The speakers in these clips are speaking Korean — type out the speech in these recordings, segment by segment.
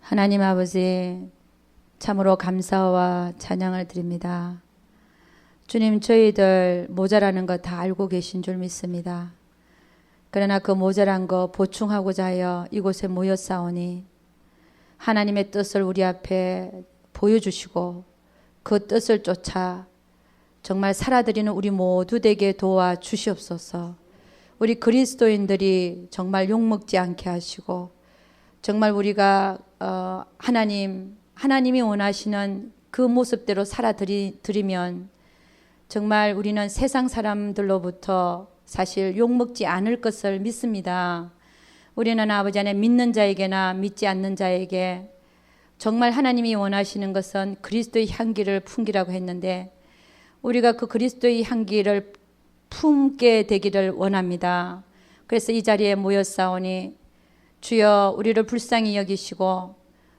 하나님 아버지, 참으로 감사와 찬양을 드립니다. 주님, 저희들 모자라는 거 다 알고 계신 줄 믿습니다. 그러나 그 모자란 거 보충하고자 하여 이곳에 모였사오니 하나님의 뜻을 우리 앞에 보여주시고 그 뜻을 쫓아 정말 살아드리는 우리 모두 되게 도와주시옵소서. 우리 그리스도인들이 정말 욕먹지 않게 하시고 정말 우리가 하나님이 원하시는 그 모습대로 살아드리면 정말 우리는 세상 사람들로부터 사실 욕먹지 않을 것을 믿습니다. 우리는 아버지 안에 믿는 자에게나 믿지 않는 자에게 정말 하나님이 원하시는 것은 그리스도의 향기를 풍기라고 했는데 우리가 그 그리스도의 향기를 품게 되기를 원합니다. 그래서 이 자리에 모였사오니 주여 우리를 불쌍히 여기시고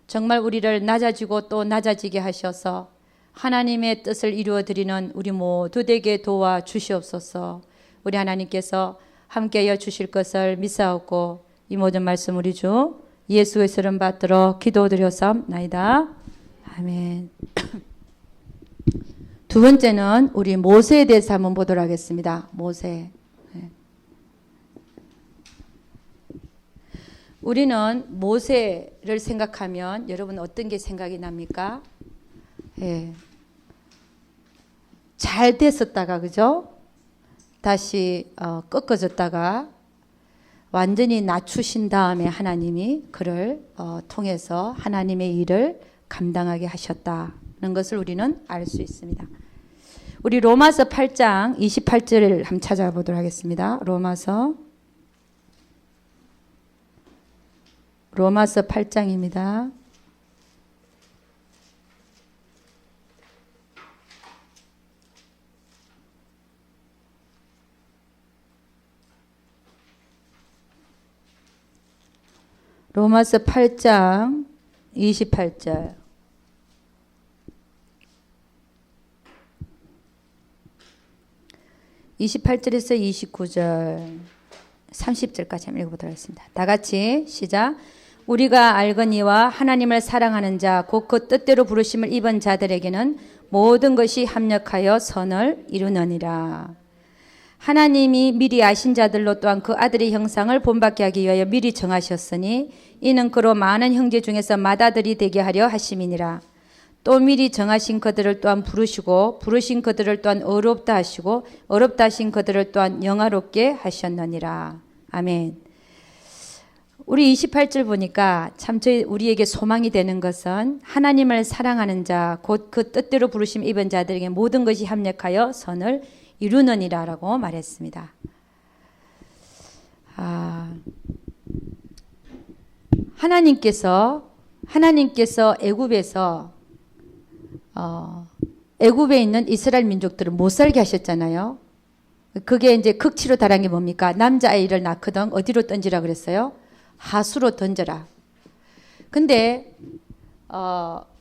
정말 우리를 낮아지고 또 낮아지게 하셔서 하나님의 뜻을 이루어 드리는 우리 모두 되게 도와주시옵소서. 우리 하나님께서 함께하여 주실 것을 믿사옵고 이 모든 말씀 우리 주 예수의 이름 받들어 기도드렸사옵나이다. 아멘. 두 번째는 우리 모세에 대해서 한번 보도록 하겠습니다. 모세. 우리는 모세를 생각하면 여러분 어떤 게 생각이 납니까? 잘 됐었다가 그죠? 다시 꺾어졌다가 완전히 낮추신 다음에 하나님이 그를 통해서 하나님의 일을 감당하게 하셨다는 것을 우리는 알 수 있습니다. 우리 로마서 8장 28절을 한번 찾아보도록 하겠습니다. 로마서 8장입니다. 로마서 8장 28절. (28절에서 29절) 30절까지 한번 읽어보도록 하겠습니다. 다 같이 시작. 우리가 알거니와 하나님을 사랑하는 자 곧 그 뜻대로 부르심을 입은 자들에게는 모든 것이 합력하여 선을 이루느니라. 하나님이 미리 아신 자들로 또한 그 아들의 형상을 본받게 하기 위하여 미리 정하셨으니 이는 그로 많은 형제 중에서 맏아들이 되게 하려 하심이니라. 또 미리 정하신 그들을 또한 부르시고 부르신 그들을 또한 어렵다 하시고 어렵다 하신 그들을 또한 영화롭게 하셨느니라. 아멘. 우리 28절 보니까 참 우리에게 소망이 되는 것은 하나님을 사랑하는 자 곧 그 뜻대로 부르심 입은 자들에게 모든 것이 합력하여 선을 이루느니라라고 말했습니다. 하나님께서 애굽에서 애굽에 있는 이스라엘 민족들을 못 살게 하셨잖아요. 그게 이제 극치로 달한 게 뭡니까? 남자아이를 낳거든 어디로 던지라 그랬어요? 하수로 던져라. 근데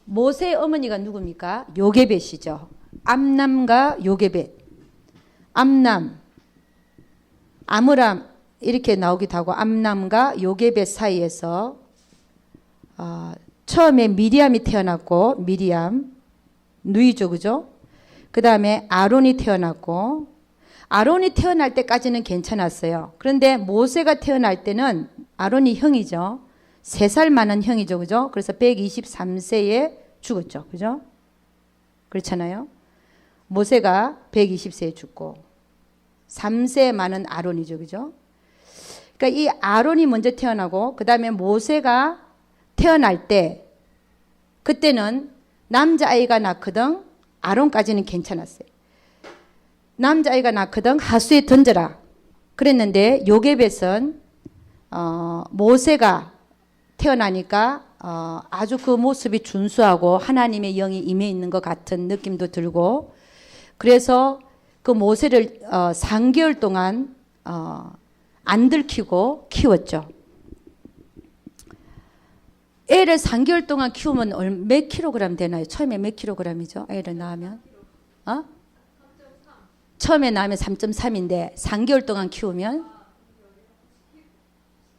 모세의 어머니가 누굽니까? 요게벳이죠. 암남과 요게벳. 암남, 아므람 이렇게 나오기도 하고 암남과 요게벳 사이에서 처음에 미리암이 태어났고 미리암 누이죠, 그죠? 그 다음에 아론이 태어났고 아론이 태어날 때까지는 괜찮았어요. 그런데 모세가 태어날 때는 아론이 형이죠. 3살 많은 형이죠, 그죠? 그래서 123세에 죽었죠, 그죠? 그렇잖아요. 모세가 120세에 죽고 3세 많은 아론이죠, 그죠? 그러니까 이 아론이 먼저 태어나고 그 다음에 모세가 태어날 때 그때는 남자아이가 낳거든 아론까지는 괜찮았어요. 남자아이가 낳거든 하수에 던져라 그랬는데 요게벳은 모세가 태어나니까 아주 그 모습이 준수하고 하나님의 영이 임해 있는 것 같은 느낌도 들고 그래서 그 모세를 3개월 동안 안 들키고 키웠죠. 애를 3개월 동안 키우면 몇 킬로그램 되나요? 처음에 몇 킬로그램이죠? 애를 낳으면? 처음에 낳으면 3.3인데 3개월 동안 키우면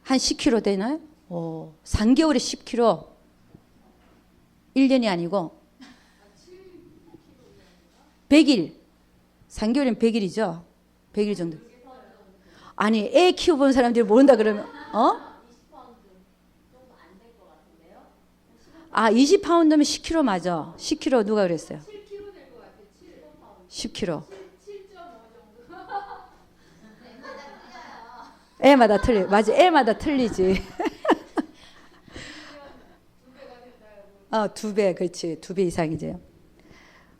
한 10kg 되나요? 3개월에 10kg. 1년이 아니고 100일. 3개월이면 100일이죠. 100일 정도. 아니, 애 키워본 사람들이 모른다 그러면, 20파운드면 10kg 맞아. 10kg 누가 그랬어요? 10kg. 애마다 틀려. 맞아. 애마다 틀리지. 2배. 그렇지. 2배 이상이죠.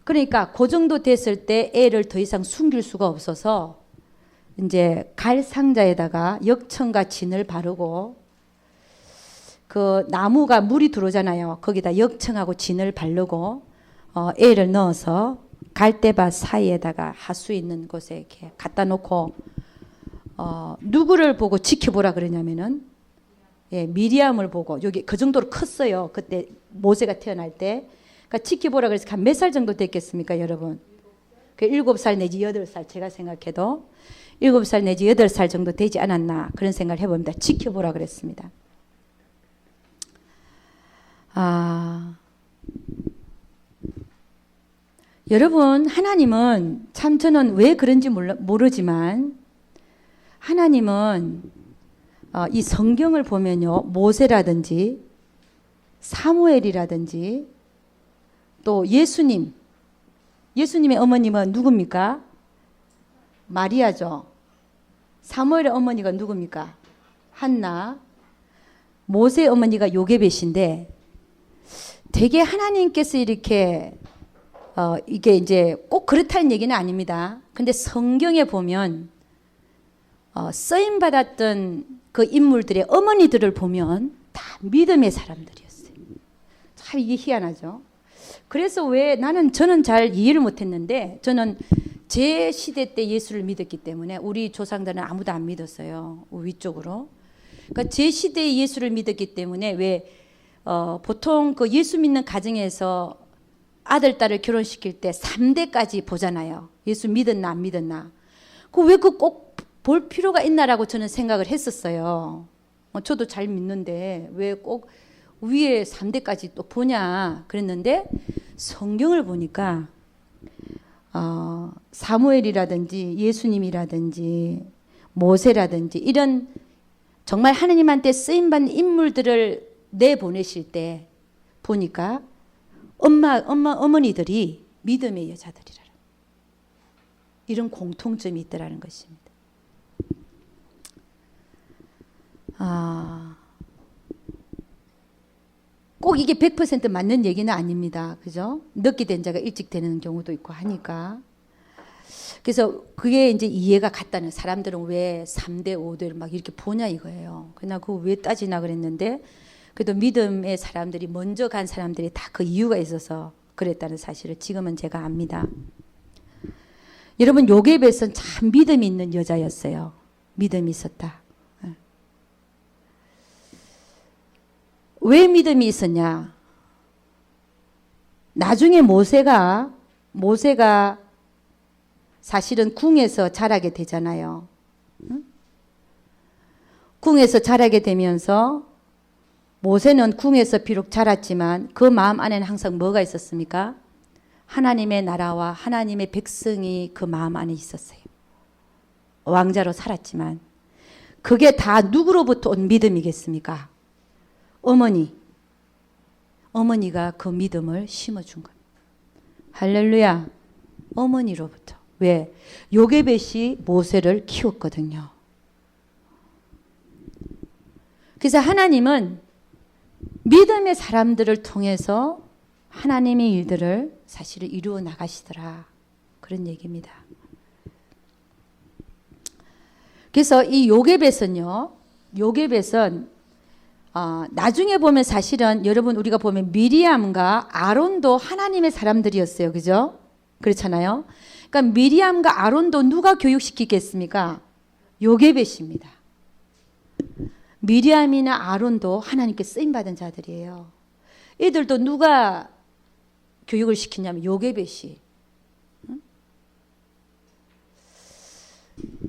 그러니까 그 정도 됐을 때 애를 더 이상 숨길 수가 없어서 이제 갈 상자에다가 역청과 진을 바르고 그 나무가 물이 들어오잖아요. 거기다 역청하고 진을 바르고 애를 넣어서 갈대밭 사이에다가 하수 있는 곳에 이렇게 갖다 놓고 누구를 보고 지켜보라 그러냐면은 미리암을 보고 여기 그 정도로 컸어요. 그때 모세가 태어날 때. 그러니까 지켜보라 그래서 한 몇 살 정도 됐겠습니까, 여러분? 그 7살 내지 8살 제가 생각해도 7살 내지 8살 정도 되지 않았나 그런 생각을 해봅니다. 지켜보라 그랬습니다. 여러분, 하나님은 참 저는 왜 그런지 모르지만 하나님은 이 성경을 보면요, 모세라든지 사무엘이라든지 또 예수님의 어머님은 누굽니까? 마리아죠. 사무엘의 어머니가 누굽니까? 한나. 모세의 어머니가 요게벳인데 되게 하나님께서 이렇게 이게 이제 꼭 그렇다는 얘기는 아닙니다. 근데 성경에 보면 쓰임 받았던 그 인물들의 어머니들을 보면 다 믿음의 사람들이었어요. 참 이게 희한하죠. 그래서 왜 저는 잘 이해를 못했는데 저는 제 시대 때 예수를 믿었기 때문에 우리 조상들은 아무도 안 믿었어요. 위쪽으로. 그러니까 제 시대에 예수를 믿었기 때문에 왜 보통 그 예수 믿는 가정에서 아들, 딸을 결혼시킬 때 3대까지 보잖아요. 예수 믿었나 안 믿었나. 왜 꼭 볼 필요가 있나라고 저는 생각을 했었어요. 저도 잘 믿는데 왜 꼭 위에 3대까지 또 보냐 그랬는데 성경을 보니까 사무엘이라든지 예수님이라든지 모세라든지 이런 정말 하나님한테 쓰임받는 인물들을 내보내실 때 보니까 어머니들이 믿음의 여자들이라 이런 공통점이 있더라는 것입니다. 꼭 이게 100% 맞는 얘기는 아닙니다. 그죠? 늦게 된 자가 일찍 되는 경우도 있고 하니까. 그래서 그게 이제 이해가 갔다는 사람들은 왜 3대, 5대를 막 이렇게 보냐 이거예요. 그냥 그거 왜 따지나 그랬는데 그래도 믿음의 사람들이 먼저 간 사람들이 다 그 이유가 있어서 그랬다는 사실을 지금은 제가 압니다. 여러분, 요게벳은 참 믿음이 있는 여자였어요. 믿음이 있었다. 왜 믿음이 있었냐? 나중에 모세가 사실은 궁에서 자라게 되잖아요. 궁에서 자라게 되면서 모세는 궁에서 비록 자랐지만 그 마음 안에는 항상 뭐가 있었습니까? 하나님의 나라와 하나님의 백성이 그 마음 안에 있었어요. 왕자로 살았지만 그게 다 누구로부터 온 믿음이겠습니까? 어머니가 그 믿음을 심어준 겁니다. 할렐루야. 어머니로부터. 왜? 요게벳이 모세를 키웠거든요. 그래서 하나님은 믿음의 사람들을 통해서 하나님의 일들을 사실을 이루어 나가시더라. 그런 얘기입니다. 그래서 이 요게벳은 나중에 보면 사실은 여러분 우리가 보면 미리암과 아론도 하나님의 사람들이었어요. 그죠? 그렇잖아요. 그러니까 미리암과 아론도 누가 교육시키겠습니까? 요게벳입니다. 미리암이나 아론도 하나님께 쓰임받은 자들이에요. 이들도 누가 교육을 시키냐면 요게벳이.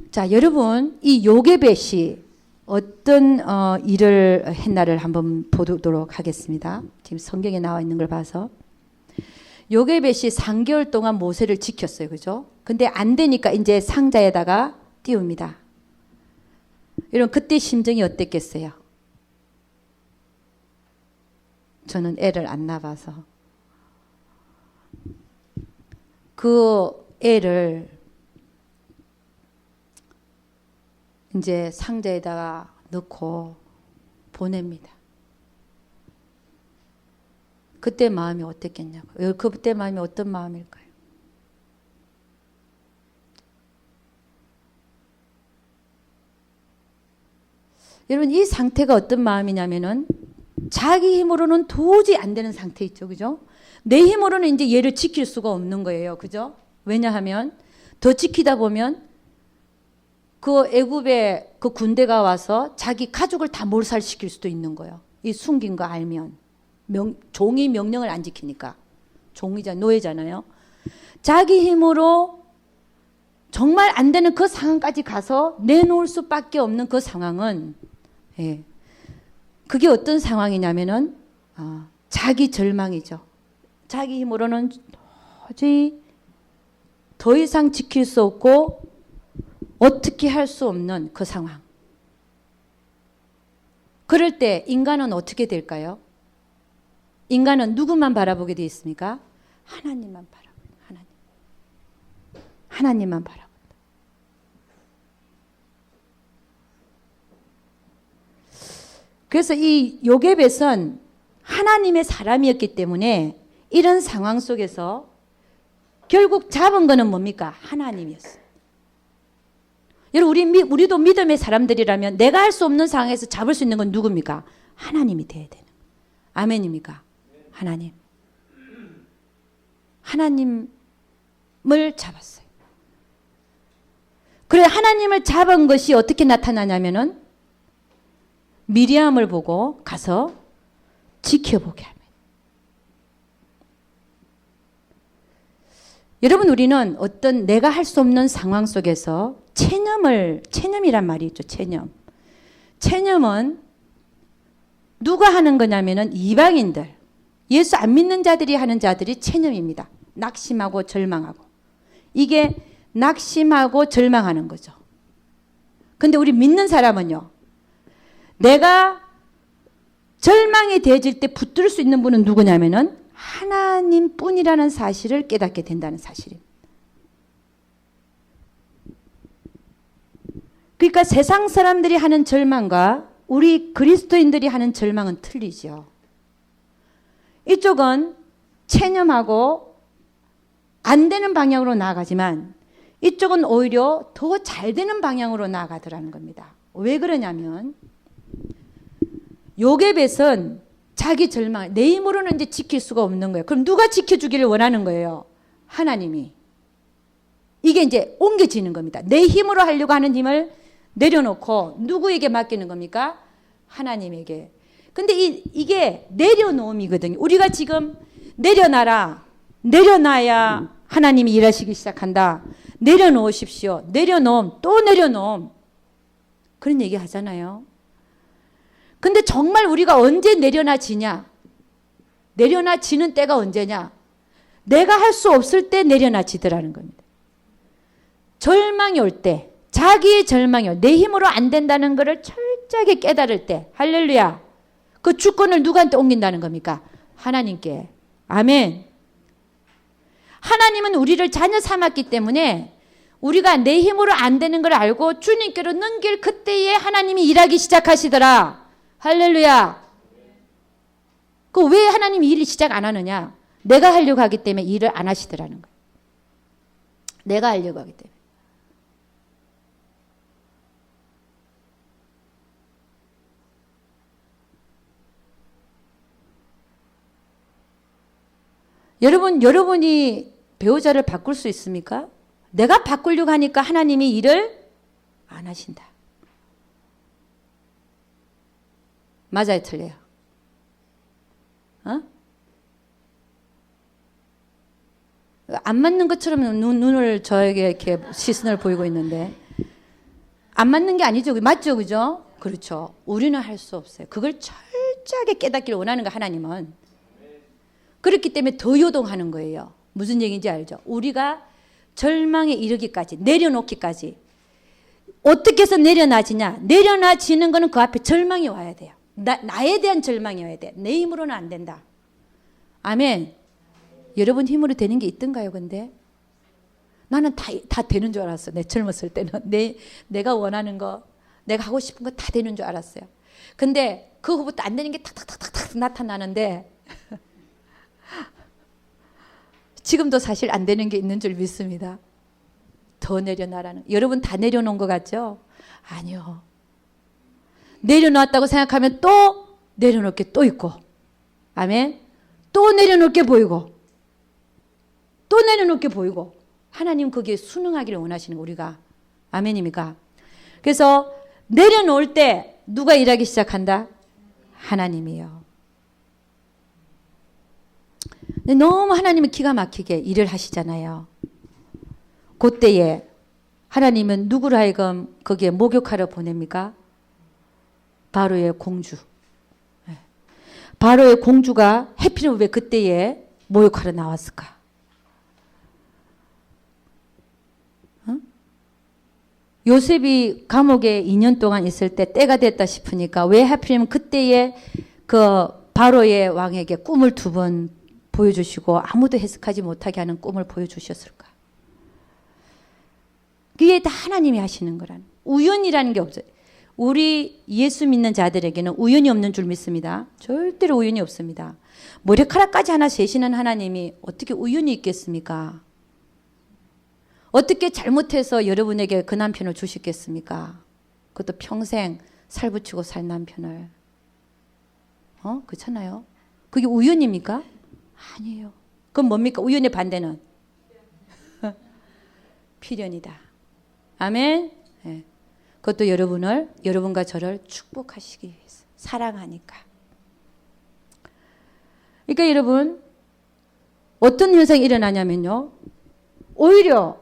자, 여러분 이 요게벳이 어떤 일을 했나를 한번 보도록 하겠습니다. 지금 성경에 나와 있는 걸 봐서. 요게벳이 3개월 동안 모세를 지켰어요. 그죠? 근데 안 되니까 이제 상자에다가 띄웁니다. 여러분 그때 심정이 어땠겠어요? 저는 애를 안 낳아서 그 애를 이제 상자에다가 넣고 보냅니다. 그때 마음이 어땠겠냐고요. 그때 마음이 어떤 마음일까요? 여러분 이 상태가 어떤 마음이냐면은 자기 힘으로는 도저히 안 되는 상태 있죠. 그죠? 내 힘으로는 이제 얘를 지킬 수가 없는 거예요. 그죠? 왜냐하면 더 지키다 보면 그 애굽의 그 군대가 와서 자기 가족을 다 몰살시킬 수도 있는 거예요. 이 숨긴 거 알면. 종이 명령을 안 지키니까. 노예잖아요. 자기 힘으로 정말 안 되는 그 상황까지 가서 내놓을 수밖에 없는 그 상황은 그게 어떤 상황이냐면은 자기 절망이죠. 자기 힘으로는 도저히 더 이상 지킬 수 없고 어떻게 할 수 없는 그 상황. 그럴 때 인간은 어떻게 될까요? 인간은 누구만 바라보게 되어 있습니까? 하나님만 바라봅니다. 하나님만 바라봅니다. 그래서 이 요게벳은 하나님의 사람이었기 때문에 이런 상황 속에서 결국 잡은 거는 뭡니까? 하나님이었어요. 여러분 우리도 믿음의 사람들이라면 내가 할 수 없는 상황에서 잡을 수 있는 건 누굽니까? 하나님이 돼야 되는 거예요. 아멘입니까? 하나님. 하나님을 잡았어요. 그래 하나님을 잡은 것이 어떻게 나타나냐면은 미리암을 보고 가서 지켜보게 합니다. 여러분 우리는 어떤 내가 할 수 없는 상황 속에서 체념이란 말이 있죠. 체념은 누가 하는 거냐면은 이방인들, 예수 안 믿는 자들이 하는 자들이 체념입니다. 낙심하고 절망하고. 이게 낙심하고 절망하는 거죠. 근데 우리 믿는 사람은요. 내가 절망이 되어질 때 붙들 수 있는 분은 누구냐면은 하나님뿐이라는 사실을 깨닫게 된다는 사실입니다. 그러니까 세상 사람들이 하는 절망과 우리 그리스도인들이 하는 절망은 틀리죠. 이쪽은 체념하고 안 되는 방향으로 나아가지만 이쪽은 오히려 더 잘 되는 방향으로 나아가더라는 겁니다. 왜 그러냐면 요게벳은 자기 절망, 내 힘으로는 이제 지킬 수가 없는 거예요. 그럼 누가 지켜주기를 원하는 거예요? 하나님이. 이게 이제 옮겨지는 겁니다. 내 힘으로 하려고 하는 힘을 내려놓고 누구에게 맡기는 겁니까? 하나님에게. 근데 이게 내려놓음이거든요. 우리가 지금 내려놔야 하나님이 일하시기 시작한다. 내려놓으십시오. 내려놓음, 또 내려놓음. 그런 얘기 하잖아요. 근데 정말 우리가 언제 내려놔지냐? 내려놔지는 때가 언제냐? 내가 할 수 없을 때 내려놔지더라는 겁니다. 절망이 올 때, 자기의 절망이 올 때, 내 힘으로 안 된다는 것을 철저하게 깨달을 때, 할렐루야. 그 주권을 누구한테 옮긴다는 겁니까? 하나님께. 아멘. 하나님은 우리를 자녀 삼았기 때문에 우리가 내 힘으로 안 되는 걸 알고 주님께로 넘길 그때에 하나님이 일하기 시작하시더라. 할렐루야. 그 왜 하나님이 일을 시작 안 하느냐? 내가 하려고 하기 때문에 일을 안 하시더라는 거예요. 내가 하려고 하기 때문에. 여러분이 배우자를 바꿀 수 있습니까? 내가 바꾸려고 하니까 하나님이 일을 안 하신다. 맞아요, 틀려요? 안 맞는 것처럼 눈을 저에게 이렇게 시선을 보이고 있는데 안 맞는 게 아니죠. 맞죠? 그죠? 그렇죠. 우리는 할 수 없어요. 그걸 철저하게 깨닫기를 원하는 거 하나님은. 그렇기 때문에 더 요동하는 거예요. 무슨 얘기인지 알죠? 우리가 절망에 이르기까지, 내려놓기까지. 어떻게 해서 내려놔지냐? 내려놔지는 거는 그 앞에 절망이 와야 돼요. 나에 대한 절망이 와야 돼. 내 힘으로는 안 된다. 아멘. 여러분 힘으로 되는 게 있던가요, 근데? 나는 다 되는 줄 알았어. 내 젊었을 때는. 내가 원하는 거, 내가 하고 싶은 거 다 되는 줄 알았어요. 근데 그 후부터 안 되는 게 탁탁탁탁 나타나는데 지금도 사실 안 되는 게 있는 줄 믿습니다. 더 내려놔라는. 여러분 다 내려놓은 것 같죠? 아니요. 내려놨다고 생각하면 또 내려놓을 게 또 있고. 아멘. 또 내려놓을 게 보이고. 또 내려놓을 게 보이고. 하나님 거기에 순응하기를 원하시는 거 우리가. 아멘입니까? 그래서 내려놓을 때 누가 일하기 시작한다? 하나님이요. 너무 하나님은 기가 막히게 일을 하시잖아요. 그때에 하나님은 누구를 하여금 거기에 목욕하러 보냅니까? 바로의 공주. 바로의 공주가 해필이면 왜 그때에 목욕하러 나왔을까? 요셉이 감옥에 2년 동안 있을 때 때가 됐다 싶으니까 왜 하필이면 그때에 그 바로의 왕에게 꿈을 2번 보여주시고 아무도 해석하지 못하게 하는 꿈을 보여주셨을까? 그게 다 하나님이 하시는 거라는. 우연이라는 게 없어요. 우리 예수 믿는 자들에게는 우연이 없는 줄 믿습니다. 절대로 우연이 없습니다. 머리카락까지 하나 세시는 하나님이 어떻게 우연이 있겠습니까? 어떻게 잘못해서 여러분에게 그 남편을 주시겠습니까? 그것도 평생 살붙이고 살 남편을. 그렇잖아요. 그게 우연입니까? 아니에요. 그럼 뭡니까? 우연의 반대는? 필연이다. 아멘. 네. 그것도 여러분과 저를 축복하시기 위해서. 사랑하니까. 그러니까 여러분, 어떤 현상이 일어나냐면요. 오히려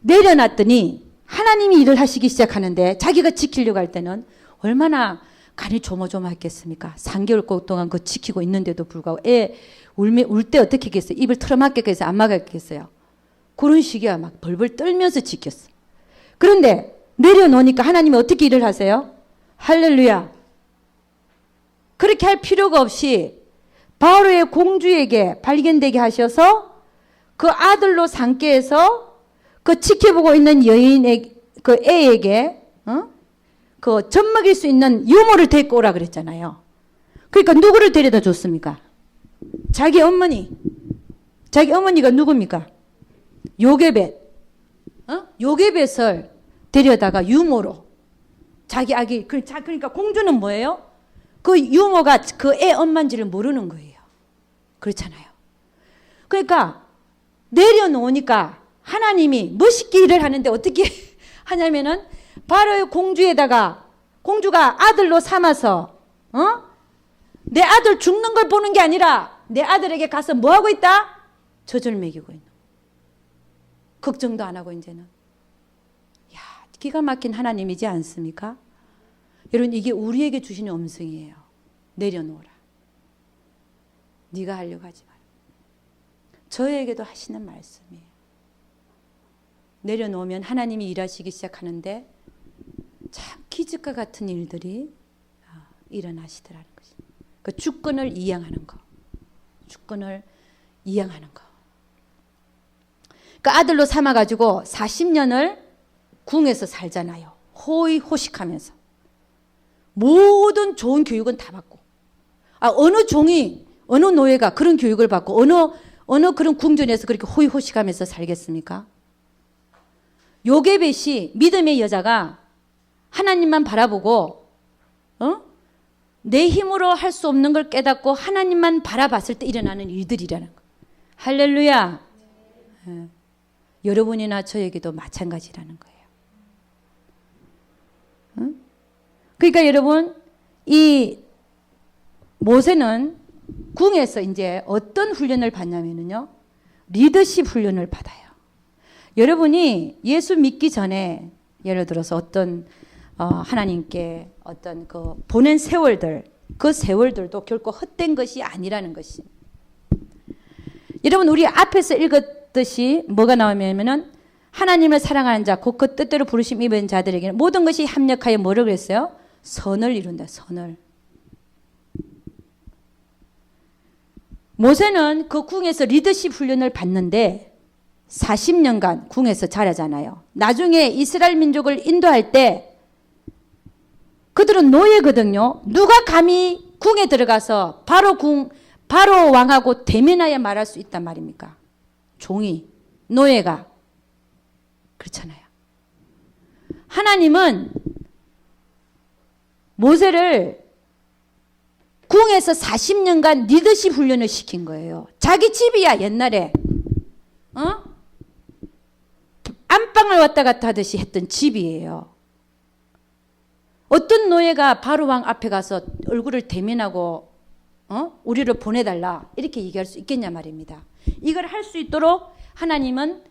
내려놨더니 하나님이 일을 하시기 시작하는데 자기가 지키려고 할 때는 얼마나 간이 조마조마했겠습니까? 3개월 동안 그거 지키고 있는데도 불구하고 애 울 때 어떻게 했겠어요? 입을 틀어막게 해서 안 막았겠어요? 그런 식이야. 막 벌벌 떨면서 지켰어. 그런데 내려놓으니까 하나님이 어떻게 일을 하세요? 할렐루야. 그렇게 할 필요가 없이 바로의 공주에게 발견되게 하셔서 그 아들로 삼게 해서 그 지켜보고 있는 여인의 그 애에게 그 젖먹일 수 있는 유모를 데리고 오라 그랬잖아요. 그러니까 누구를 데려다 줬습니까? 자기 어머니. 자기 어머니가 누굽니까? 요게벳. 요게벳을 데려다가 유모로 자기 아기. 그러니까 공주는 뭐예요? 그 유모가 그 애 엄마인지를 모르는 거예요. 그렇잖아요. 그러니까 내려놓으니까 하나님이 멋있게 일을 하는데 어떻게 하냐면은 바로 공주에다가 공주가 아들로 삼아서 내 아들 죽는 걸 보는 게 아니라 내 아들에게 가서 뭐 하고 있다? 젖을 먹이고 있는. 걱정도 안 하고 이제는. 야, 기가 막힌 하나님이지 않습니까? 여러분 이게 우리에게 주시는 음성이에요. 내려놓으라. 네가 하려고 하지 마라. 저에게도 하시는 말씀이에요. 내려놓으면 하나님이 일하시기 시작하는데 참 기적과 같은 일들이 일어나시더라는 것이. 그 주권을 이양하는 거. 주권을 이양하는 거. 그 아들로 삼아가지고 40년을 궁에서 살잖아요. 호의호식하면서. 모든 좋은 교육은 다 받고. 어느 종이, 어느 노예가 그런 교육을 받고 어느 그런 궁전에서 그렇게 호의호식하면서 살겠습니까? 요게벳이 믿음의 여자가 하나님만 바라보고 내 힘으로 할 수 없는 걸 깨닫고 하나님만 바라봤을 때 일어나는 일들이라는 거. 할렐루야. 네. 여러분이나 저에게도 마찬가지라는 거예요. 그러니까 여러분 이 모세는 궁에서 이제 어떤 훈련을 받냐면요. 리더십 훈련을 받아요. 여러분이 예수 믿기 전에 예를 들어서 어떤 하나님께 어떤 그 보낸 세월들, 그 세월들도 결코 헛된 것이 아니라는 것이. 여러분, 우리 앞에서 읽었듯이 뭐가 나오냐면은 하나님을 사랑하는 자, 곧 그 뜻대로 부르심 입은 자들에게는 모든 것이 합력하여 뭐를 그랬어요? 선을 이룬다. 선을. 모세는 그 궁에서 리더십 훈련을 받는데 40년간 궁에서 자라잖아요. 나중에 이스라엘 민족을 인도할 때 그들은 노예거든요. 누가 감히 궁에 들어가서 바로 왕하고 대면하여 말할 수 있단 말입니까? 종이, 노예가. 그렇잖아요. 하나님은 모세를 궁에서 40년간 리더십 훈련을 시킨 거예요. 자기 집이야, 옛날에. 안방을 왔다 갔다 하듯이 했던 집이에요. 어떤 노예가 바로 왕 앞에 가서 얼굴을 대면하고 우리를 보내달라 이렇게 얘기할 수 있겠냐 말입니다. 이걸 할 수 있도록 하나님은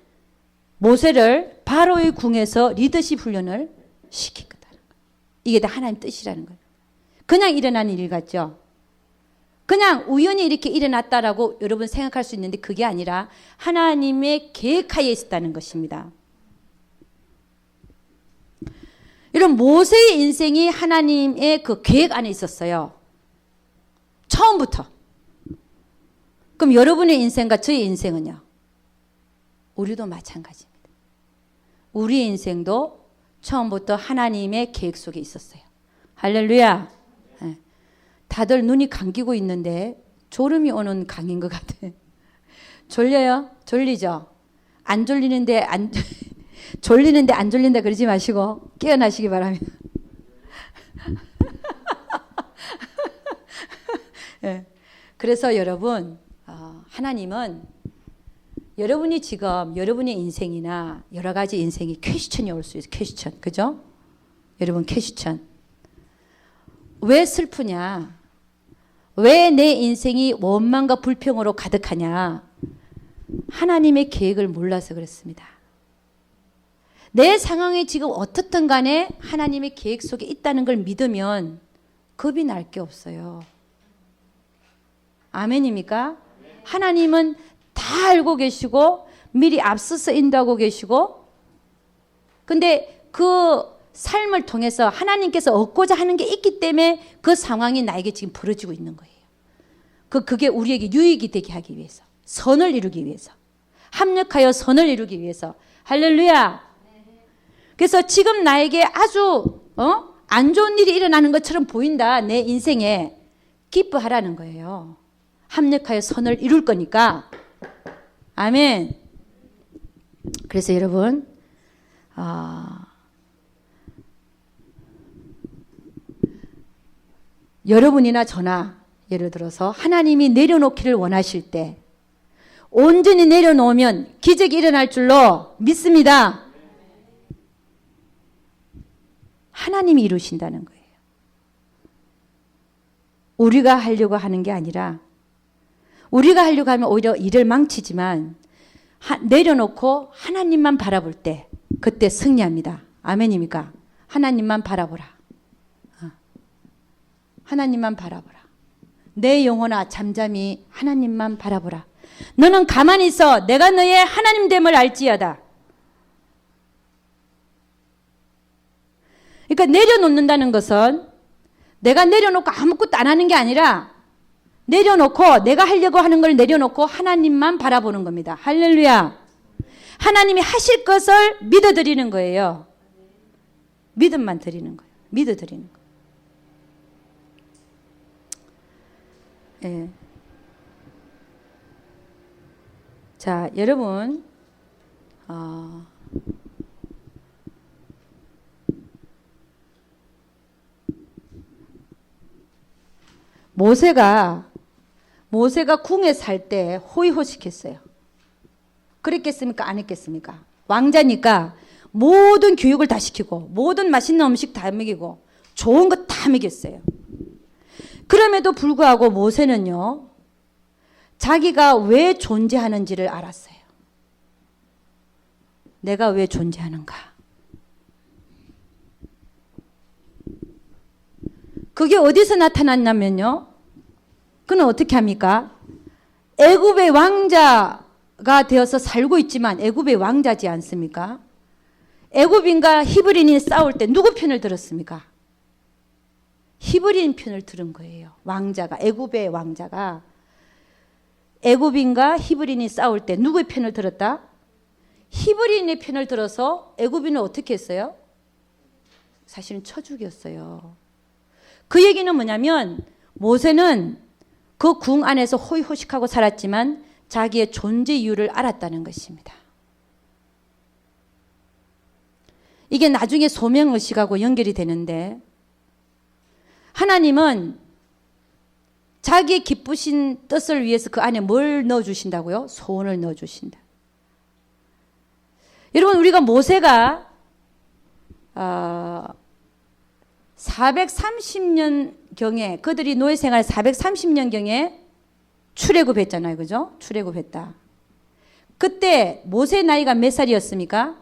모세를 바로의 궁에서 리더십 훈련을 시켰다는 거예요. 이게 다 하나님 뜻이라는 거예요. 그냥 일어난 일 같죠. 그냥 우연히 이렇게 일어났다라고 여러분 생각할 수 있는데 그게 아니라 하나님의 계획하에 있었다는 것입니다. 이런 모세의 인생이 하나님의 그 계획 안에 있었어요. 처음부터. 그럼 여러분의 인생과 저의 인생은요? 우리도 마찬가지입니다. 우리의 인생도 처음부터 하나님의 계획 속에 있었어요. 할렐루야. 네. 다들 눈이 감기고 있는데 졸음이 오는 강인 것 같아. 졸려요? 졸리죠? 안 졸리는데 졸리는데 안 졸린다 그러지 마시고 깨어나시기 바랍니다. 네. 그래서 여러분, 하나님은 여러분이 지금 여러분의 인생이나 여러 가지 인생이 퀘스천이 올 수 있어요. 퀘스천. 그죠? 여러분 퀘스천. 왜 슬프냐? 왜 내 인생이 원망과 불평으로 가득하냐? 하나님의 계획을 몰라서 그렇습니다. 내 상황이 지금 어떻든 간에 하나님의 계획 속에 있다는 걸 믿으면 겁이 날 게 없어요. 아멘입니까? 하나님은 다 알고 계시고 미리 앞서서 인도하고 계시고 근데 그 삶을 통해서 하나님께서 얻고자 하는 게 있기 때문에 그 상황이 나에게 지금 벌어지고 있는 거예요. 그게 우리에게 유익이 되게 하기 위해서, 선을 이루기 위해서, 합력하여 선을 이루기 위해서. 할렐루야. 그래서 지금 나에게 아주 안 좋은 일이 일어나는 것처럼 보인다. 내 인생에 기뻐하라는 거예요. 합력하여 선을 이룰 거니까. 아멘. 그래서 여러분 여러분이나 저나 예를 들어서 하나님이 내려놓기를 원하실 때 온전히 내려놓으면 기적이 일어날 줄로 믿습니다. 하나님이 이루신다는 거예요. 우리가 하려고 하는 게 아니라 우리가 하려고 하면 오히려 일을 망치지만 내려놓고 하나님만 바라볼 때 그때 승리합니다. 아멘입니까? 하나님만 바라보라. 하나님만 바라보라. 내 영혼아 잠잠히 하나님만 바라보라. 너는 가만히 있어 내가 너의 하나님됨을 알지어다. 그러니까 내려놓는다는 것은 내가 내려놓고 아무것도 안 하는 게 아니라 내려놓고 내가 하려고 하는 걸 내려놓고 하나님만 바라보는 겁니다. 할렐루야. 하나님이 하실 것을 믿어드리는 거예요. 믿음만 드리는 거예요. 믿어드리는 거예요. 예. 자, 여러분 모세가 궁에 살 때 호의호식했어요. 그랬겠습니까? 안 했겠습니까? 왕자니까 모든 교육을 다 시키고 모든 맛있는 음식 다 먹이고 좋은 거 다 먹였어요. 그럼에도 불구하고 모세는요. 자기가 왜 존재하는지를 알았어요. 내가 왜 존재하는가? 그게 어디서 나타났냐면요. 그는 어떻게 합니까? 애굽의 왕자가 되어서 살고 있지만 애굽의 왕자지 않습니까? 애굽인과 히브리인이 싸울 때 누구 편을 들었습니까? 히브리인 편을 들은 거예요. 왕자가, 애굽의 왕자가 애굽인과 히브리인이 싸울 때 누구의 편을 들었다? 히브리인의 편을 들어서 애굽인은 어떻게 했어요? 사실은 쳐 죽였어요. 그 얘기는 뭐냐면 모세는 그 궁 안에서 호의호식하고 살았지만 자기의 존재 이유를 알았다는 것입니다. 이게 나중에 소명의식하고 연결이 되는데 하나님은 자기의 기쁘신 뜻을 위해서 그 안에 뭘 넣어주신다고요? 소원을 넣어주신다. 여러분 우리가 모세가 430년경에 그들이 노예 생활 430년경에 출애굽했잖아요. 그죠? 출애굽했다. 그때 모세 나이가 몇 살이었습니까?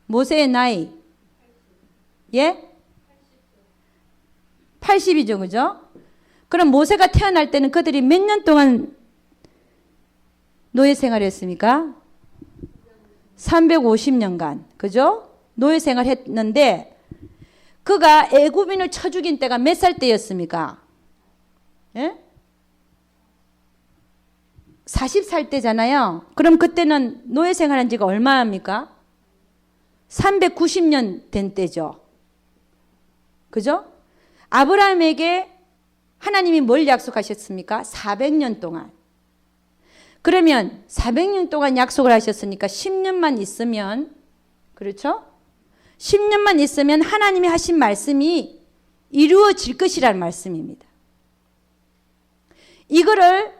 모세의 나이 예? 80이죠. 그죠? 그럼 모세가 태어날 때는 그들이 몇 년 동안 노예 생활했습니까? 350년간. 그죠? 노예 생활했는데 그가 애굽인을 쳐 죽인 때가 몇 살 때였습니까? 예? 40살 때잖아요. 그럼 그때는 노예 생활한 지가 얼마입니까? 390년 된 때죠. 그죠? 아브라함에게 하나님이 뭘 약속하셨습니까? 400년 동안. 그러면 400년 동안 약속을 하셨으니까 10년만 있으면, 그렇죠? 10년만 있으면 하나님이 하신 말씀이 이루어질 것이라는 말씀입니다. 이거를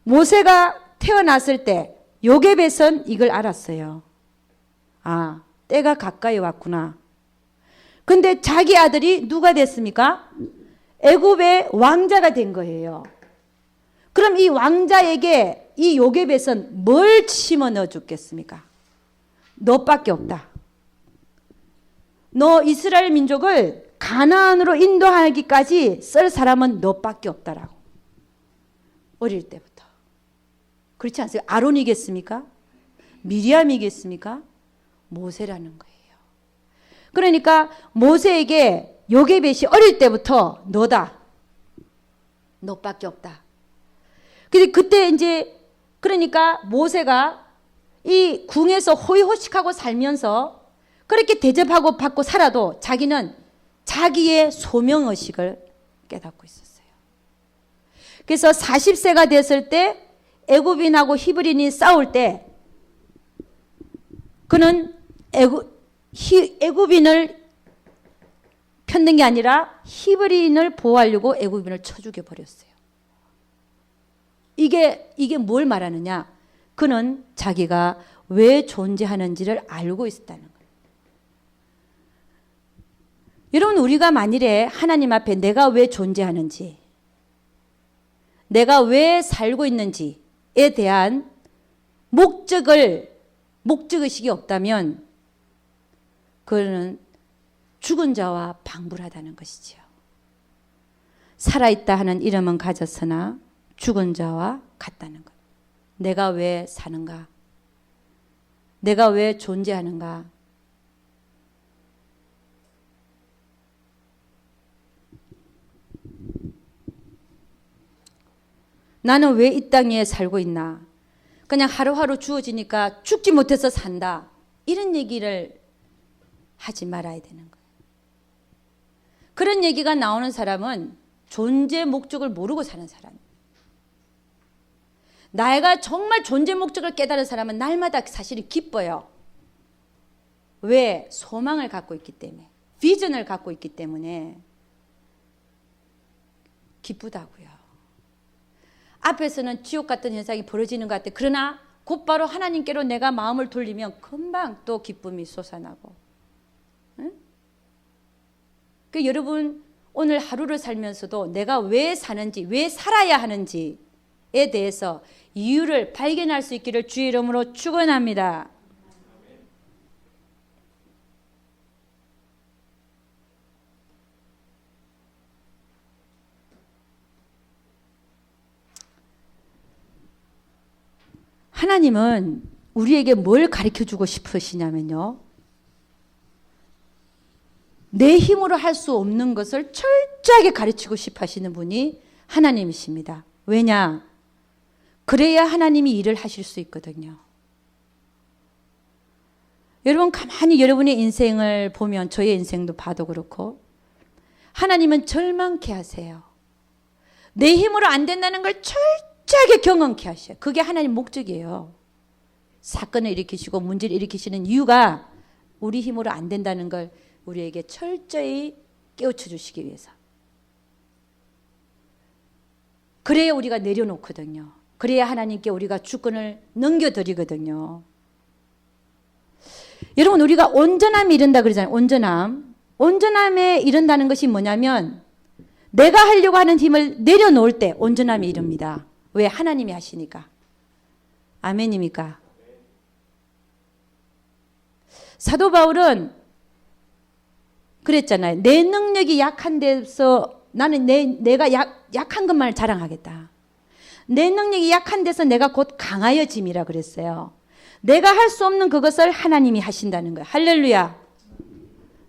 모세가 태어났을 때 요셉에선 이걸 알았어요. 아, 때가 가까이 왔구나. 근데 자기 아들이 누가 됐습니까? 애굽의 왕자가 된 거예요. 그럼 이 왕자에게 이 요셉에선 뭘 심어 넣어 줬겠습니까? 너밖에 없다. 너 이스라엘 민족을 가나안으로 인도하기까지 쓸 사람은 너밖에 없다라고. 어릴 때부터. 그렇지 않습니까? 아론이겠습니까? 미리암이겠습니까? 모세라는 거예요. 그러니까 모세에게 요게벳이 어릴 때부터 너다. 너밖에 없다. 근데 그때 이제 그러니까 모세가 이 궁에서 호의호식하고 살면서 그렇게 대접하고 받고 살아도 자기는 자기의 소명의식을 깨닫고 있었어요. 그래서 40세가 됐을 때 애굽인하고 히브리인이 싸울 때 그는 애굽인을 편든 게 아니라 히브리인을 보호하려고 애굽인을 쳐 죽여버렸어요. 이게 뭘 말하느냐? 그는 자기가 왜 존재하는지를 알고 있었다는 거예요. 여러분 우리가 만일에 하나님 앞에 내가 왜 존재하는지 내가 왜 살고 있는지에 대한 목적의식이 없다면 그는 죽은 자와 방불하다는 것이지요. 살아있다 하는 이름은 가졌으나 죽은 자와 같다는 것. 내가 왜 사는가? 내가 왜 존재하는가? 나는 왜 이 땅에 살고 있나? 그냥 하루하루 주어지니까 죽지 못해서 산다. 이런 얘기를 하지 말아야 되는 거예요. 그런 얘기가 나오는 사람은 존재 목적을 모르고 사는 사람이에요. 내가 정말 존재 목적을 깨달은 사람은 날마다 사실은 기뻐요. 왜? 소망을 갖고 있기 때문에. 비전을 갖고 있기 때문에 기쁘다고요. 앞에서는 지옥 같은 현상이 벌어지는 것 같아. 그러나 곧바로 하나님께로 내가 마음을 돌리면 금방 또 기쁨이 솟아나고. 응? 그러니까 여러분 오늘 하루를 살면서도 내가 왜 사는지, 왜 살아야 하는지에 대해서 이유를 발견할 수 있기를 주의 이름으로 축원합니다. 하나님은 우리에게 뭘 가르쳐주고 싶으시냐면요. 내 힘으로 할 수 없는 것을 철저하게 가르치고 싶어 하시는 분이 하나님이십니다. 왜냐? 그래야 하나님이 일을 하실 수 있거든요. 여러분 가만히 여러분의 인생을 보면 저의 인생도 봐도 그렇고 하나님은 절망케 하세요. 내 힘으로 안 된다는 걸 철저하게 경험케 하셔요. 그게 하나님 목적이에요. 사건을 일으키시고 문제를 일으키시는 이유가 우리 힘으로 안 된다는 걸 우리에게 철저히 깨우쳐 주시기 위해서. 그래야 우리가 내려놓거든요. 그래야 하나님께 우리가 주권을 넘겨드리거든요. 여러분 우리가 온전함이 이른다 그러잖아요. 온전함에 이른다는 것이 뭐냐면 내가 하려고 하는 힘을 내려놓을 때 온전함이 이릅니다. 왜? 하나님이 하시니까. 아멘입니까? 사도 바울은 그랬잖아요. 내 능력이 약한 데서 나는 내가 약한 것만을 자랑하겠다. 내 능력이 약한 데서 내가 곧 강하여짐이라 그랬어요. 내가 할 수 없는 그것을 하나님이 하신다는 거예요. 할렐루야.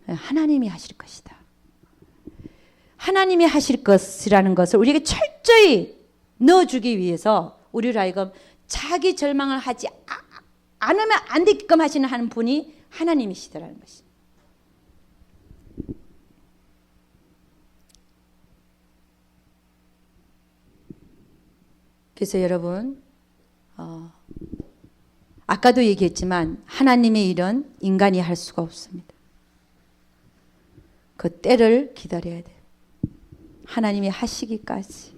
하나님이 하실 것이다. 하나님이 하실 것이라는 것을 우리에게 철저히 넣어주기 위해서 우리를 하여금 자기 절망을 하지 않으면 안 되게끔 하시는 한 분이 하나님이시더라는 것입니다. 그래서 여러분 아까도 얘기했지만 하나님의 일은 인간이 할 수가 없습니다. 그 때를 기다려야 돼요. 하나님이 하시기까지.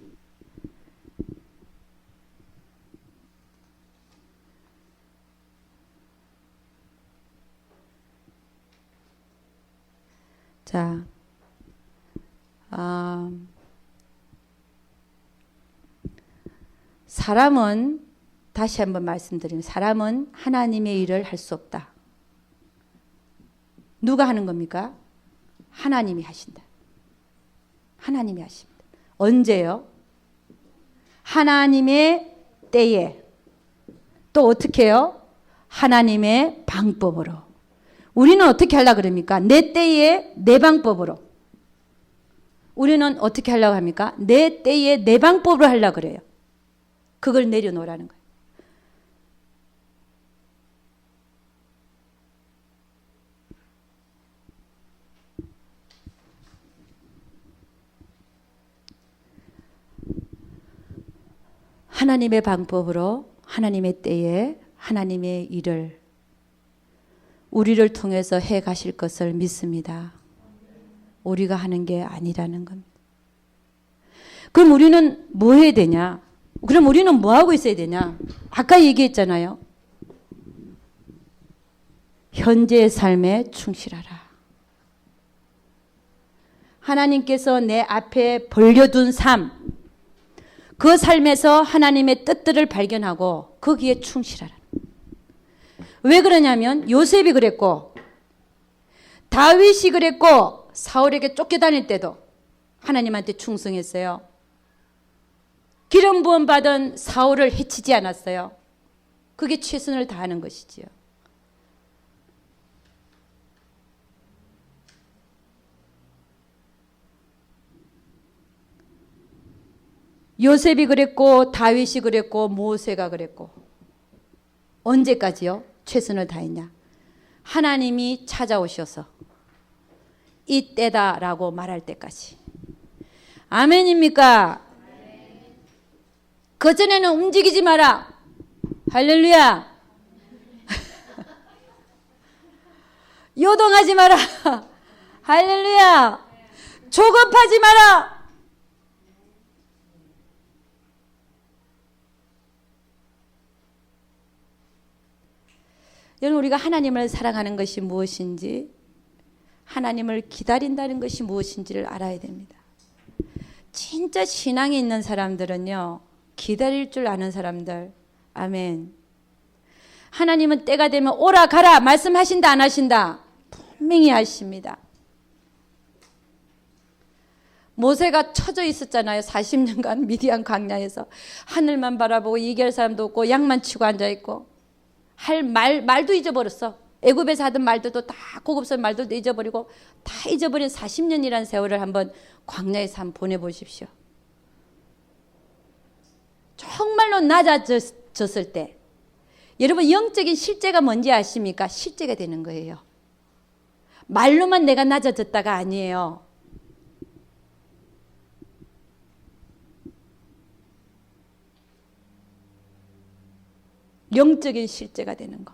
자, 사람은 다시 한번 말씀드리면 사람은 하나님의 일을 할 수 없다. 누가 하는 겁니까? 하나님이 하신다. 하나님이 하십니다. 언제요? 하나님의 때에. 또 어떻게 해요? 하나님의 방법으로. 우리는 어떻게 하려고 그럽니까? 내 때에 내 방법으로. 우리는 어떻게 하려고 합니까? 내 때에 내 방법으로 하려고 그래요. 그걸 내려놓으라는 거예요. 하나님의 방법으로 하나님의 때에 하나님의 일을 우리를 통해서 해 가실 것을 믿습니다. 우리가 하는 게 아니라는 겁니다. 그럼 우리는 뭐 해야 되냐? 그럼 우리는 뭐 하고 있어야 되냐? 아까 얘기했잖아요. 현재의 삶에 충실하라. 하나님께서 내 앞에 벌려둔 삶, 그 삶에서 하나님의 뜻들을 발견하고 거기에 충실하라. 왜 그러냐면 요셉이 그랬고 다윗이 그랬고 사울에게 쫓겨다닐 때도 하나님한테 충성했어요. 기름 부음 받은 사울을 해치지 않았어요. 그게 최선을 다하는 것이지요. 요셉이 그랬고 다윗이 그랬고 모세가 그랬고 언제까지요? 최선을 다했냐? 하나님이 찾아오셔서 이 때다라고 말할 때까지. 아멘입니까? 그전에는 움직이지 마라. 할렐루야. 요동하지 마라. 할렐루야. 조급하지 마라. 여러분 우리가 하나님을 사랑하는 것이 무엇인지 하나님을 기다린다는 것이 무엇인지를 알아야 됩니다. 진짜 신앙이 있는 사람들은요. 기다릴 줄 아는 사람들. 아멘. 하나님은 때가 되면 오라 가라 말씀하신다 안 하신다? 분명히 하십니다. 모세가 처져 있었잖아요. 40년간 미디안 광야에서 하늘만 바라보고 얘기할 사람도 없고 양만 치고 앉아있고 말도 잊어버렸어. 애굽에서 하던 말들도 다 고급스러운 말들도 잊어버리고 다 잊어버린 40년이라는 세월을 한번 광야에서 한번 보내보십시오. 정말로 낮아졌을 때 여러분 영적인 실제가 뭔지 아십니까? 실제가 되는 거예요. 말로만 내가 낮아졌다가 아니에요. 영적인 실제가 되는 거.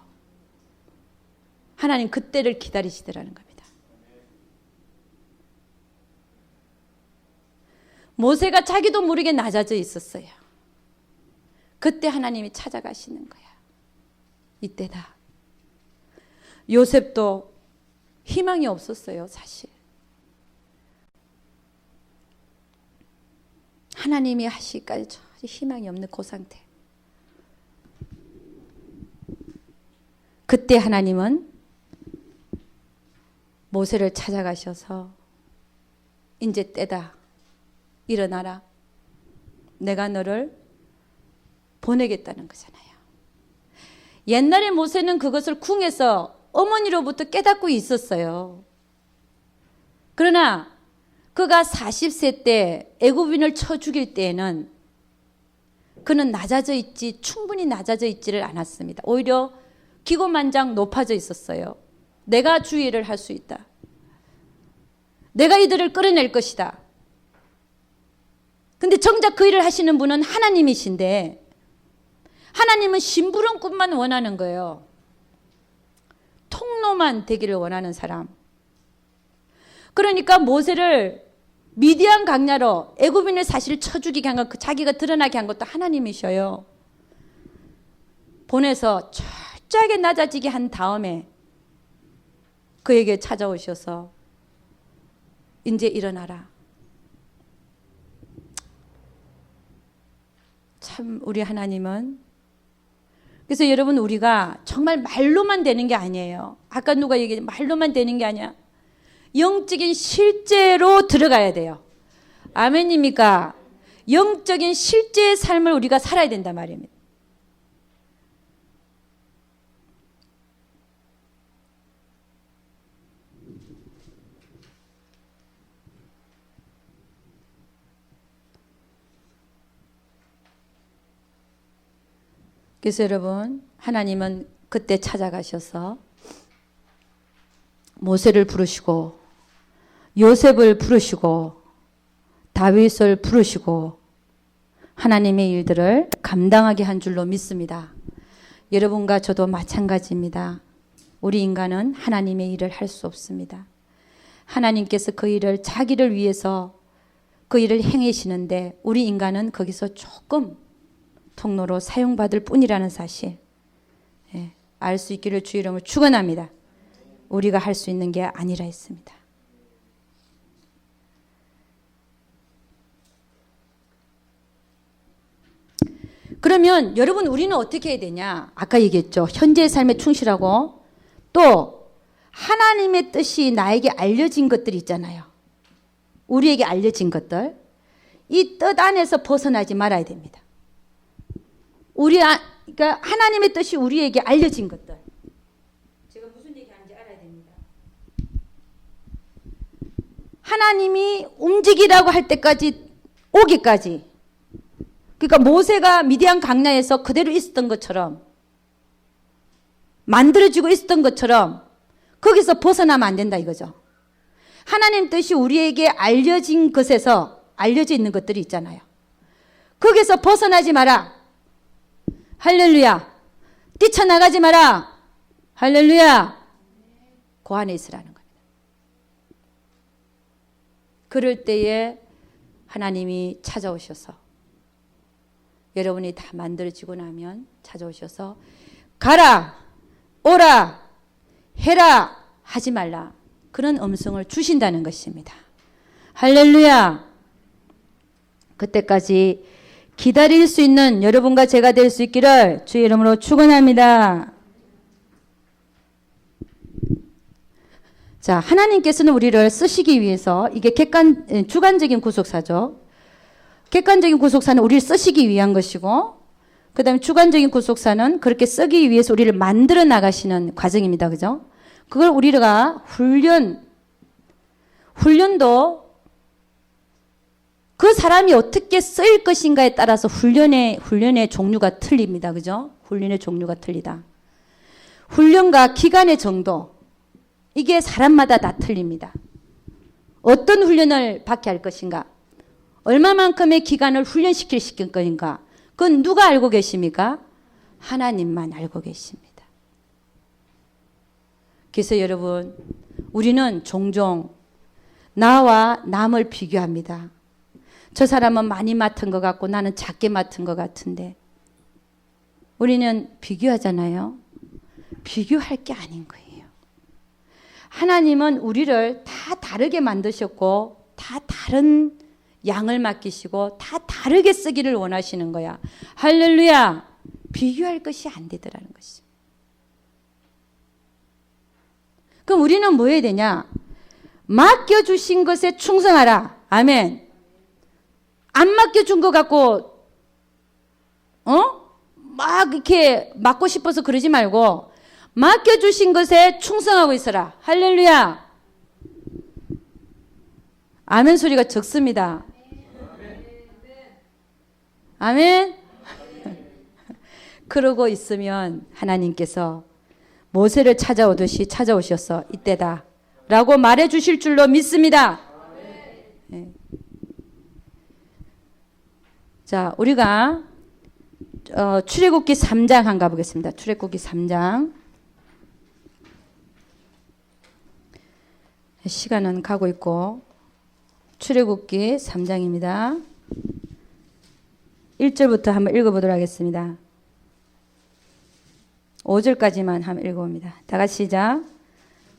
하나님 그때를 기다리시더라는 겁니다. 모세가 자기도 모르게 낮아져 있었어요. 그때 하나님이 찾아가시는 거야. 이때다. 요셉도 희망이 없었어요, 사실. 하나님이 하시기까지 전혀 희망이 없는 그 상태. 그때 하나님은 모세를 찾아가셔서 이제 때다. 일어나라. 내가 너를 보내겠다는 거잖아요. 옛날에 모세는 그것을 궁에서 어머니로부터 깨닫고 있었어요. 그러나 그가 40세 때 애굽인을 쳐 죽일 때에는 그는 낮아져 있지 충분히 낮아져 있지를 않았습니다. 오히려 기고만장 높아져 있었어요. 내가 주의를 할 수 있다. 내가 이들을 끌어낼 것이다. 근데 정작 그 일을 하시는 분은 하나님이신데 하나님은 심부름꾼만 원하는 거예요. 통로만 되기를 원하는 사람. 그러니까 모세를 미디안 광야로 애굽인을 사실 쳐 죽이게 한 것, 자기가 드러나게 한 것도 하나님이셔요. 보내서 철저하게 낮아지게 한 다음에 그에게 찾아오셔서 이제 일어나라. 참 우리 하나님은 그래서 여러분 우리가 정말 말로만 되는 게 아니에요. 아까 누가 얘기했지 말로만 되는 게 아니야. 영적인 실제로 들어가야 돼요. 아멘입니까? 영적인 실제의 삶을 우리가 살아야 된단 말입니다. 그래서 여러분 하나님은 그때 찾아가셔서 모세를 부르시고 요셉을 부르시고 다윗을 부르시고 하나님의 일들을 감당하게 한 줄로 믿습니다. 여러분과 저도 마찬가지입니다. 우리 인간은 하나님의 일을 할 수 없습니다. 하나님께서 그 일을 자기를 위해서 그 일을 행하시는데 우리 인간은 거기서 조금 통로로 사용받을 뿐이라는 사실 알 수 있기를 주의 이름으로 축원합니다. 우리가 할 수 있는 게 아니라 했습니다. 그러면 여러분 우리는 어떻게 해야 되냐? 아까 얘기했죠. 현재의 삶에 충실하고 또 하나님의 뜻이 나에게 알려진 것들이 있잖아요. 우리에게 알려진 것들. 이 뜻 안에서 벗어나지 말아야 됩니다. 그러니까 하나님의 뜻이 우리에게 알려진 것들. 제가 무슨 얘기하는지 알아야 됩니다. 하나님이 움직이라고 할 때까지 오기까지. 그러니까 모세가 미디안 광야에서 그대로 있었던 것처럼 만들어지고 있었던 것처럼 거기서 벗어나면 안 된다 이거죠. 하나님 뜻이 우리에게 알려진 것에서 알려져 있는 것들이 있잖아요. 거기서 벗어나지 마라. 할렐루야. 뛰쳐나가지 마라. 할렐루야. 그 안에 있으라는 겁니다. 그럴 때에 하나님이 찾아오셔서 여러분이 다 만들어지고 나면 찾아오셔서 가라, 오라, 해라 하지 말라. 그런 음성을 주신다는 것입니다. 할렐루야. 그때까지 기다릴 수 있는 여러분과 제가 될 수 있기를 주의 이름으로 축원합니다. 자, 하나님께서는 우리를 쓰시기 위해서 이게 주관적인 구속사죠. 객관적인 구속사는 우리를 쓰시기 위한 것이고, 그 다음에 주관적인 구속사는 그렇게 쓰기 위해서 우리를 만들어 나가시는 과정입니다. 그죠? 그걸 우리가 훈련도 그 사람이 어떻게 쓰일 것인가에 따라서 훈련의 종류가 틀립니다. 그죠? 훈련의 종류가 틀리다. 훈련과 기간의 정도, 이게 사람마다 다 틀립니다. 어떤 훈련을 받게 할 것인가? 얼마만큼의 기간을 훈련시킬 것인가? 그건 누가 알고 계십니까? 하나님만 알고 계십니다. 그래서 여러분, 우리는 종종 나와 남을 비교합니다. 저 사람은 많이 맡은 것 같고 나는 작게 맡은 것 같은데, 우리는 비교하잖아요. 비교할 게 아닌 거예요. 하나님은 우리를 다 다르게 만드셨고 다 다른 양을 맡기시고 다 다르게 쓰기를 원하시는 거야. 할렐루야. 비교할 것이 안 되더라는 것이. 그럼 우리는 뭐 해야 되냐? 맡겨주신 것에 충성하라. 아멘. 안 맡겨준 것 같고 막 이렇게 맡고 싶어서 그러지 말고 맡겨주신 것에 충성하고 있어라. 할렐루야. 아멘 소리가 적습니다. 아멘. 그러고 있으면 하나님께서 모세를 찾아오듯이 찾아오셔서 이때다 라고 말해 주실 줄로 믿습니다. 네. 자, 우리가 출애굽기 3장 한번 가보겠습니다. 출애굽기 3장. 시간은 가고 있고, 출애굽기 3장입니다. 1절부터 한번 읽어보도록 하겠습니다. 5절까지만 한번 읽어봅니다. 다 같이 시작.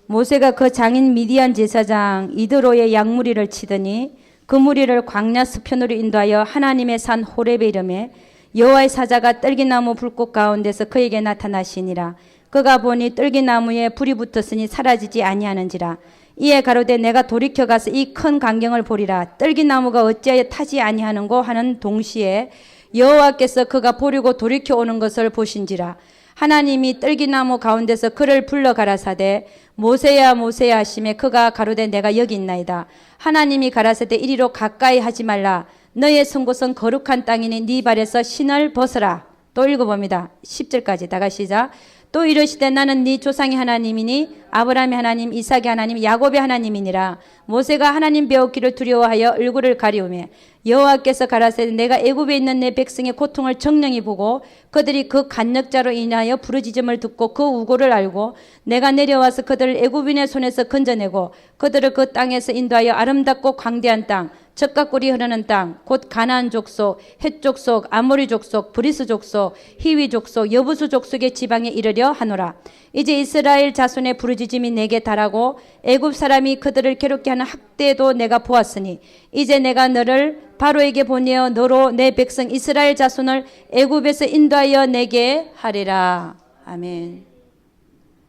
모세가 그 장인 미디안 제사장 이드로의 양무리를 치더니 그 무리를 광야 스편으로 인도하여 하나님의 산 호렙에 이르매 여호와의 사자가 떨기나무 불꽃 가운데서 그에게 나타나시니라. 그가 보니 떨기나무에 불이 붙었으니 사라지지 아니하는지라. 이에 가로되 내가 돌이켜 가서 이 큰 광경을 보리라. 떨기나무가 어찌하여 타지 아니하는고 하는 동시에 여호와께서 그가 보려고 돌이켜 오는 것을 보신지라. 하나님이 떨기나무 가운데서 그를 불러 가라사대 모세야 모세야 하시매 그가 가로되 내가 여기 있나이다. 하나님이 가라사대 이리로 가까이 하지 말라. 너의 선 곳은 거룩한 땅이니 네 발에서 신을 벗어라. 또 읽어봅니다. 10절까지 다 같이 시작. 또 이르시되 나는 네 조상의 하나님이니 아브라함의 하나님 이삭의 하나님 야곱의 하나님이니라. 모세가 하나님 배웠기를 두려워하여 얼굴을 가리우매 여호와께서 가라사대 내가 애굽에 있는 내 백성의 고통을 정령히 보고 그들이 그 간역자로 인하여 부르짖음을 듣고 그 우고를 알고 내가 내려와서 그들을 애굽인의 손에서 건져내고 그들을 그 땅에서 인도하여 아름답고 광대한 땅 젖과 꿀이 흐르는 땅 곧 가나안 족속, 헷 족속, 아모리 족속, 브리스 족속, 히위 족속, 여부수 족속의 지방에 이르려 하노라. 이제 이스라엘 자손의 부르짖음이 내게 달하고 애굽 사람이 그들을 괴롭게 하는 학대도 내가 보았으니 이제 내가 너를 바로에게 보내어 너로 내 백성 이스라엘 자손을 애굽에서 인도하여 내게 하리라. 아멘.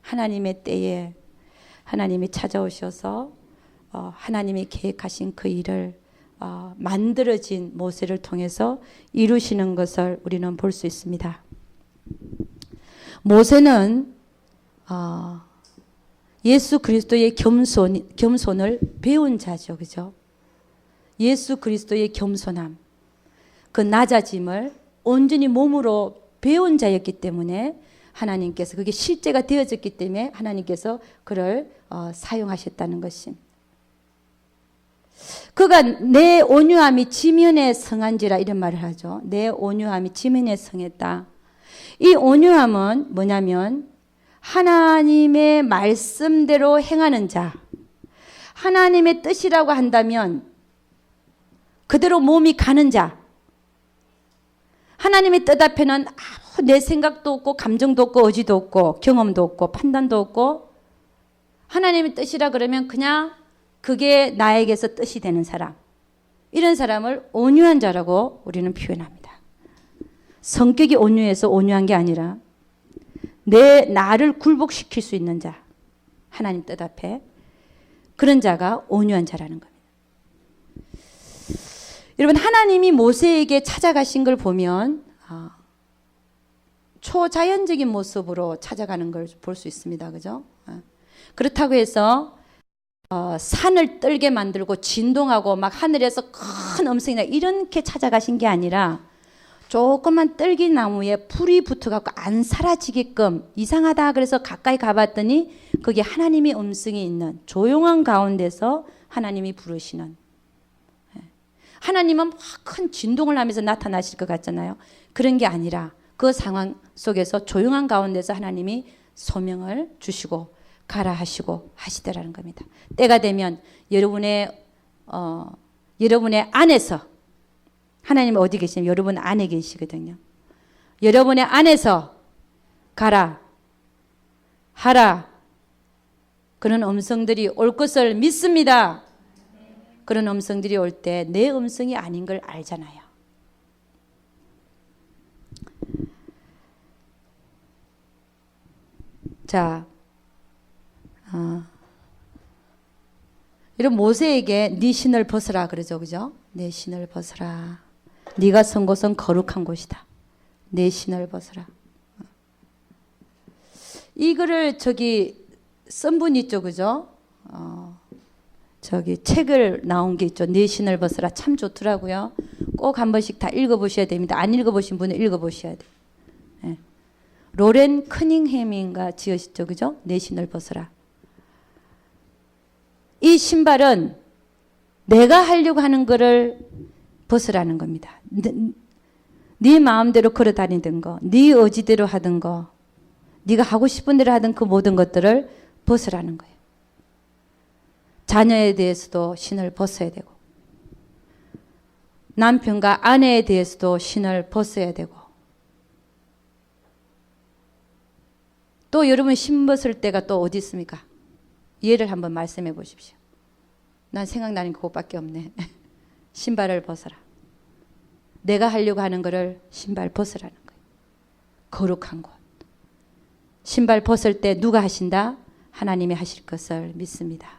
하나님의 때에 하나님이 찾아오셔서 하나님이 계획하신 그 일을 만들어진 모세를 통해서 이루시는 것을 우리는 볼 수 있습니다. 모세는 예수 그리스도의 겸손을 배운 자죠. 그죠? 예수 그리스도의 겸손함, 그 낮아짐을 온전히 몸으로 배운 자였기 때문에 하나님께서 그게 실제가 되어졌기 때문에 하나님께서 그를 사용하셨다는 것입니다. 그가 내 온유함이 지면에 성한지라 이런 말을 하죠. 내 온유함이 지면에 성했다. 이 온유함은 뭐냐면 하나님의 말씀대로 행하는 자, 하나님의 뜻이라고 한다면 그대로 몸이 가는 자, 하나님의 뜻 앞에는 내 생각도 없고 감정도 없고 의지도 없고 경험도 없고 판단도 없고 하나님의 뜻이라 그러면 그냥 그게 나에게서 뜻이 되는 사람, 이런 사람을 온유한 자라고 우리는 표현합니다. 성격이 온유해서 온유한 게 아니라 나를 굴복시킬 수 있는 자, 하나님 뜻 앞에 그런 자가 온유한 자라는 겁니다. 여러분, 하나님이 모세에게 찾아가신 걸 보면 초자연적인 모습으로 찾아가는 걸 볼 수 있습니다. 그죠? 그렇다고 해서 산을 떨게 만들고 진동하고 막 하늘에서 큰 음성이나 이렇게 찾아가신 게 아니라 조그만 떨기나무에 불이 붙어갖고 안 사라지게끔 이상하다 그래서 가까이 가봤더니 거기에 하나님의 음성이 있는 조용한 가운데서 하나님이 부르시는, 하나님은 막 큰 진동을 하면서 나타나실 것 같잖아요. 그런 게 아니라 그 상황 속에서 조용한 가운데서 하나님이 소명을 주시고 가라 하시고 하시더라는 겁니다. 때가 되면 여러분의 안에서, 하나님은 어디 계시냐면 여러분 안에 계시거든요. 여러분의 안에서 가라 하라 그런 음성들이 올 것을 믿습니다. 그런 음성들이 올 때 내 음성이 아닌 걸 알잖아요. 자, 여러분 모세에게 네 신을 벗으라 그러죠, 그죠? 내 신을 벗으라. 네가 선 곳은 거룩한 곳이다. 내 신을 벗으라. 이거를 쓴 분 있죠, 그죠? 책을 나온 게 있죠. 내 신을 벗으라. 참 좋더라고요. 꼭 한 번씩 다 읽어보셔야 됩니다. 안 읽어보신 분은 읽어보셔야 돼요. 네. 로렌 커닝햄인가 지으셨죠, 그죠? 내 신을 벗으라. 이 신발은 내가 하려고 하는 거를 벗으라는 겁니다. 네 마음대로 걸어 다니던 거, 네 의지대로 하던 거, 네가 하고 싶은 대로 하던 그 모든 것들을 벗으라는 거예요. 자녀에 대해서도 신을 벗어야 되고, 남편과 아내에 대해서도 신을 벗어야 되고, 또 여러분 신 벗을 때가 또 어디 있습니까? 예를 한번 말씀해 보십시오. 난 생각나는 게 그것밖에 없네. 신발을 벗어라. 내가 하려고 하는 거를 신발 벗으라는 거예요. 거룩한 곳. 신발 벗을 때 누가 하신다? 하나님이 하실 것을 믿습니다.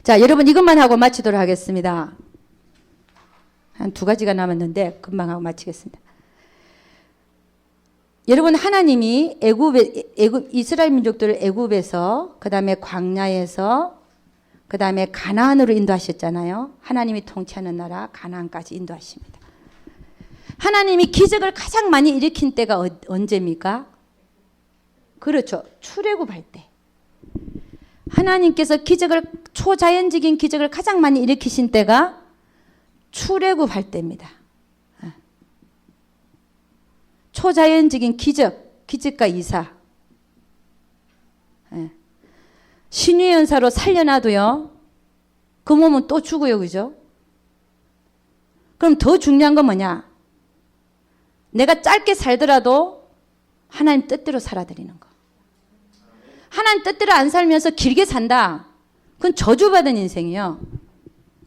자, 여러분 이것만 하고 마치도록 하겠습니다. 한 2가지가 남았는데 금방 하고 마치겠습니다. 여러분 하나님이 이스라엘 민족들을 애굽에서, 그 다음에 광야에서, 그 다음에 가나안으로 인도하셨잖아요. 하나님이 통치하는 나라 가나안까지 인도하십니다. 하나님이 기적을 가장 많이 일으킨 때가 언제입니까? 그렇죠. 출애굽할 때. 하나님께서 초자연적인 기적을 가장 많이 일으키신 때가 출애굽할 때입니다. 초자연적인 기적과 이사. 신유의 연사로 살려놔도요, 그 몸은 또 죽어요, 그죠? 그럼 더 중요한 건 뭐냐? 내가 짧게 살더라도 하나님 뜻대로 살아드리는 거. 하나님 뜻대로 안 살면서 길게 산다. 그건 저주받은 인생이에요.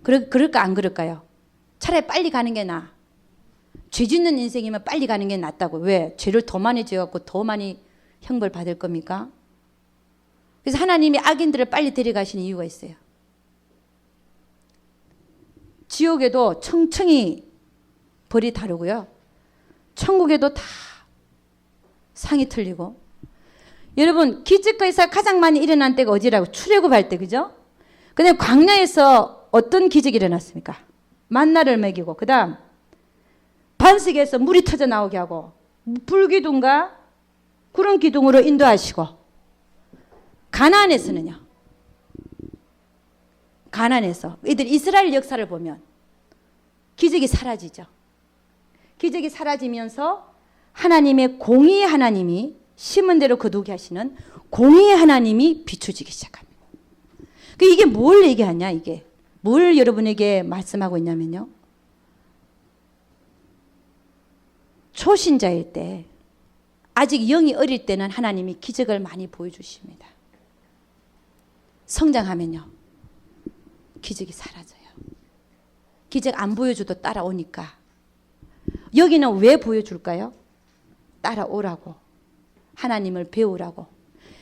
그럴까 안 그럴까요? 차라리 빨리 가는 게 나아. 죄 짓는 인생이면 빨리 가는 게 낫다고. 왜? 죄를 더 많이 지어갖고 더 많이 형벌 받을 겁니까? 그래서 하나님이 악인들을 빨리 데려가시는 이유가 있어요. 지옥에도 청청이 벌이 다르고요. 천국에도 다 상이 틀리고. 여러분 기적과 이사가 가장 많이 일어난 때가 어디라고? 출애굽할 때, 그죠? 근데 광야에서 어떤 기적이 일어났습니까? 만나를 먹이고, 그 다음 반석에서 물이 터져 나오게 하고, 불기둥과 구름 기둥으로 인도하시고, 가나안에서는요. 가나안에서 이스라엘 역사를 보면 기적이 사라지죠. 기적이 사라지면서 하나님의 공의의 하나님이 심은 대로 거두게 하시는 공의의 하나님이 비춰지기 시작합니다. 이게 뭘 얘기하냐, 이게. 뭘 여러분에게 말씀하고 있냐면요. 초신자일 때, 아직 영이 어릴 때는 하나님이 기적을 많이 보여주십니다. 성장하면요, 기적이 사라져요. 기적 안 보여줘도 따라오니까. 여기는 왜 보여줄까요? 따라오라고. 하나님을 배우라고.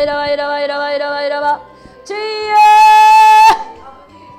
이라와 주여